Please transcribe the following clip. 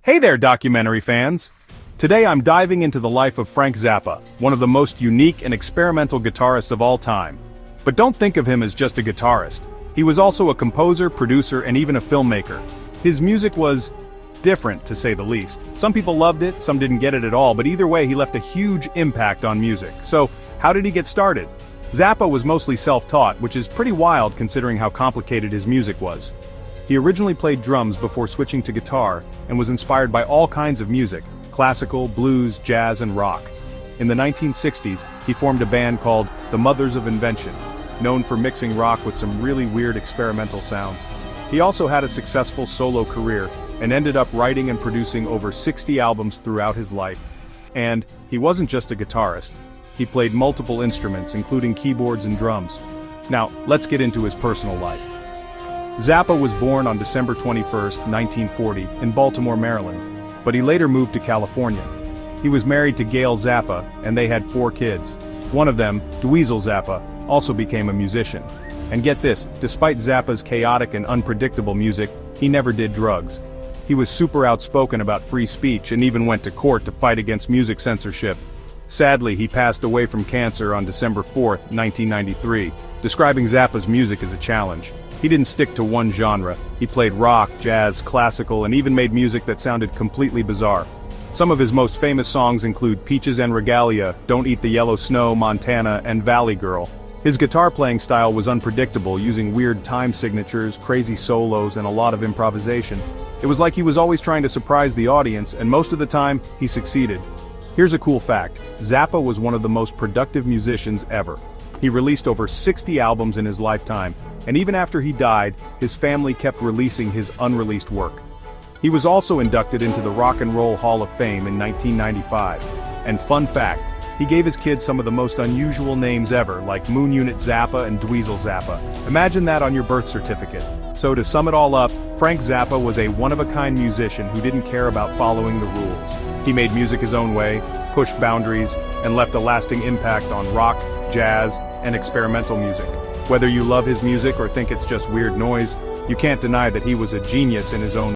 Hey there, documentary fans! Today I'm diving into the life of Frank Zappa, one of the most unique and experimental guitarists of all time. But don't think of him as just a guitarist. He was also a composer, producer, and even a filmmaker. His music was different, to say the least. Some people loved it, some didn't get it at all, but either way he left a huge impact on music. So, how did he get started? Zappa was mostly self-taught, which is pretty wild considering how complicated his music was. He originally played drums before switching to guitar, and was inspired by all kinds of music: classical, blues, jazz, and rock. In the 1960s, he formed a band called the Mothers of Invention, known for mixing rock with some really weird experimental sounds. He also had a successful solo career, and ended up writing and producing over 60 albums throughout his life. And he wasn't just a guitarist. He played multiple instruments, including keyboards and drums. Now, let's get into his personal life. Zappa was born on December 21, 1940, in Baltimore, Maryland, but he later moved to California. He was married to Gail Zappa, and they had 4 kids. One of them, Dweezil Zappa, also became a musician. And get this, despite Zappa's chaotic and unpredictable music, he never did drugs. He was super outspoken about free speech and even went to court to fight against music censorship. Sadly, he passed away from cancer on December 4, 1993, describing Zappa's music as a challenge. He didn't stick to one genre. He played rock, jazz, classical, and even made music that sounded completely bizarre. Some of his most famous songs include Peaches and Regalia, Don't Eat the Yellow Snow, Montana, and Valley Girl. His guitar playing style was unpredictable, using weird time signatures, crazy solos, and a lot of improvisation. It was like he was always trying to surprise the audience, and most of the time, he succeeded. Here's a cool fact: Zappa was one of the most productive musicians ever. He released over 60 albums in his lifetime, and even after he died, his family kept releasing his unreleased work. He was also inducted into the Rock and Roll Hall of Fame in 1995. And fun fact, he gave his kids some of the most unusual names ever, like Moon Unit Zappa and Dweezil Zappa. Imagine that on your birth certificate. So to sum it all up, Frank Zappa was a one-of-a-kind musician who didn't care about following the rules. He made music his own way, pushed boundaries, and left a lasting impact on rock, jazz, and experimental music. Whether you love his music or think it's just weird noise, you can't deny that he was a genius in his own